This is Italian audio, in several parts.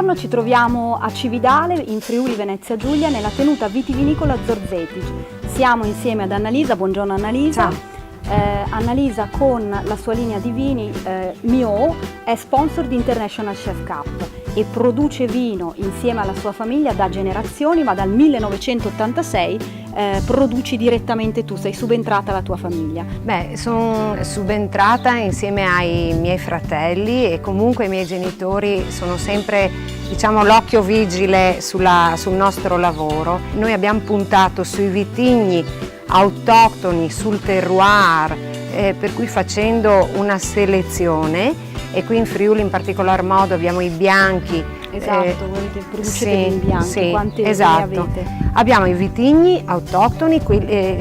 Buongiorno, ci troviamo a Cividale, in Friuli Venezia Giulia, nella tenuta vitivinicola Zorzetic. Siamo insieme ad Annalisa. Buongiorno Annalisa. Ciao. Annalisa con la sua linea di vini Mio è sponsor di International Chef Cup e produce vino insieme alla sua famiglia da generazioni, ma dal 1986 produci direttamente tu, sei subentrata alla tua famiglia. Beh, sono subentrata insieme ai miei fratelli e comunque i miei genitori sono sempre, diciamo, l'occhio vigile sul nostro lavoro. Noi abbiamo puntato sui vitigni autoctoni, sul terroir, per cui facendo una selezione, e qui in Friuli in particolar modo abbiamo i bianchi. Esatto, voi producete vini bianchi, sì, quanti esatto. ne avete? Abbiamo i vitigni autoctoni,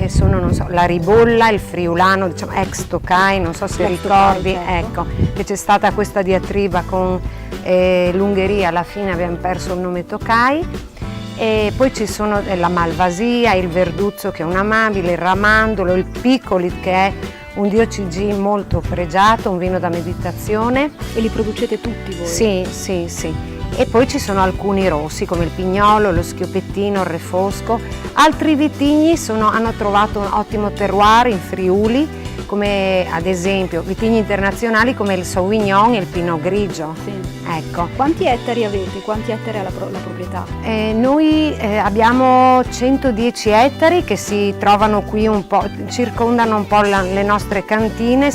sono, non so, la Ribolla, il friulano, diciamo ex Tokai, non so se ricordi, certo. ecco, che c'è stata questa diatriba con l'Ungheria, alla fine abbiamo perso il nome Tokai. E poi ci sono la Malvasia, il Verduzzo che è un amabile, il Ramandolo, il Piccoli che è un DOCG molto pregiato, un vino da meditazione. E li producete tutti voi? Sì, sì, sì. E poi ci sono alcuni rossi come il Pignolo, lo Schioppettino, il Refosco. Altri vitigni hanno trovato un ottimo terroir in Friuli, come ad esempio vitigni internazionali come il Sauvignon e il Pinot Grigio. Sì. Ecco. Quanti ettari avete? Quanti ettari ha la proprietà? Noi abbiamo 110 ettari che si trovano qui un po', circondano un po' le nostre cantine,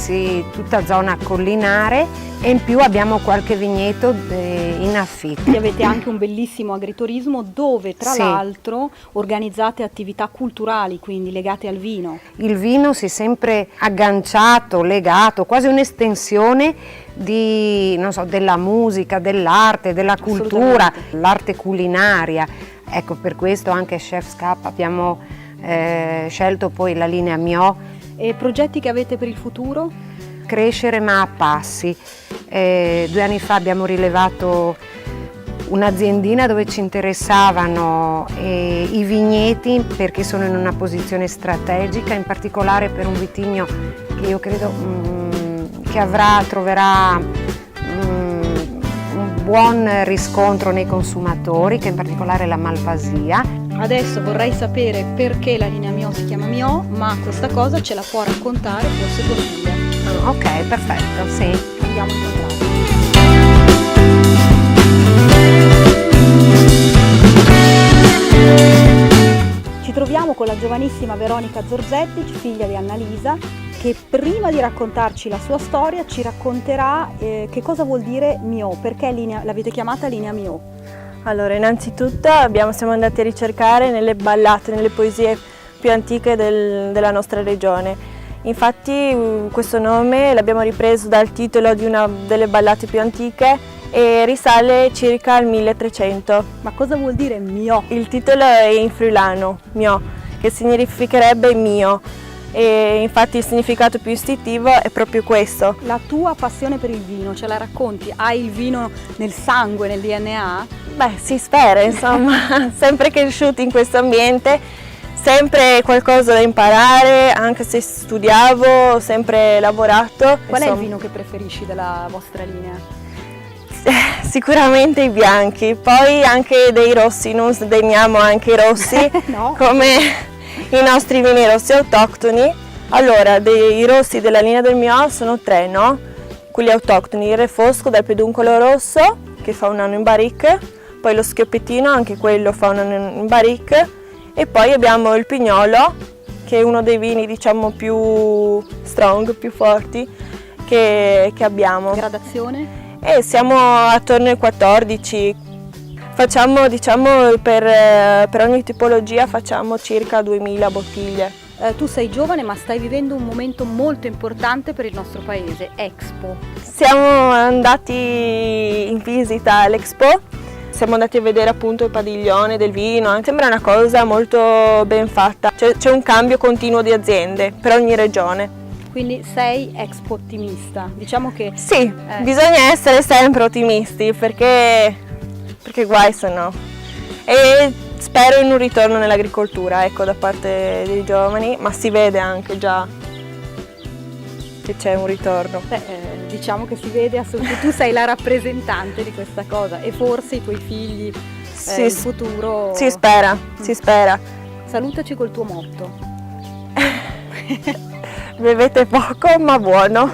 tutta zona collinare, e in più abbiamo qualche vigneto in affitto. E avete anche un bellissimo agriturismo dove tra l'altro organizzate attività culturali, quindi legate al vino. Il vino si è sempre agganciato, legato, quasi un'estensione della musica, dell'arte, della cultura, l'arte culinaria. Ecco, per questo anche Chef's Cup abbiamo scelto poi la linea Mio. E progetti che avete per il futuro? Crescere ma a passi. 2 anni fa abbiamo rilevato un'aziendina dove ci interessavano i vigneti perché sono in una posizione strategica, in particolare per un vitigno che io credo che troverà un buon riscontro nei consumatori, che in particolare è la Malvasia. Adesso vorrei sapere perché la linea Mio si chiama Mio, ma questa cosa ce la può raccontare forse tua figlia. Ok, perfetto, sì. Andiamo a incontrarla. Ci troviamo con la giovanissima Veronica Zorzetic, figlia di Annalisa, che prima di raccontarci la sua storia ci racconterà che cosa vuol dire Mio, perché l'avete chiamata linea Mio. Allora, innanzitutto siamo andati a ricercare nelle ballate, nelle poesie più antiche della nostra regione. Infatti questo nome l'abbiamo ripreso dal titolo di una delle ballate più antiche e risale circa al 1300. Ma cosa vuol dire Mio? Il titolo è in friulano, Mio, che significherebbe mio, e infatti il significato più istintivo è proprio questo. La tua passione per il vino, ce la racconti? Hai il vino nel sangue, nel DNA? Beh, si spera, insomma, sempre cresciuti in questo ambiente, sempre qualcosa da imparare, anche se studiavo, ho sempre lavorato. Qual è il vino che preferisci della vostra linea? Sicuramente i bianchi, poi anche dei rossi, non sdegniamo anche i rossi, no. Come i nostri vini rossi autoctoni. Allora, dei rossi della linea del Mio sono 3, no? Quelli autoctoni, il Refosco dal peduncolo rosso, che fa 1 anno in barrique, poi lo Schioppettino, anche quello fa 1 anno in barrique, e poi abbiamo il Pignolo, che è uno dei vini, diciamo, più strong, più forti che abbiamo. Gradazione? Siamo attorno ai 14. Facciamo, diciamo, per ogni tipologia facciamo circa 2000 bottiglie. Tu sei giovane ma stai vivendo un momento molto importante per il nostro paese, Expo. Siamo andati in visita all'Expo, siamo andati a vedere appunto il padiglione del vino, sembra una cosa molto ben fatta, c'è un cambio continuo di aziende per ogni regione. Quindi sei Expo ottimista, diciamo che... Sì, bisogna essere sempre ottimisti perché guai se no. E spero in un ritorno nell'agricoltura, ecco, da parte dei giovani, ma si vede anche già che c'è un ritorno. Diciamo che si vede assolutamente, tu sei la rappresentante di questa cosa e forse i tuoi figli Sì, in futuro... si spera, si spera. Salutaci col tuo motto. Bevete poco ma buono.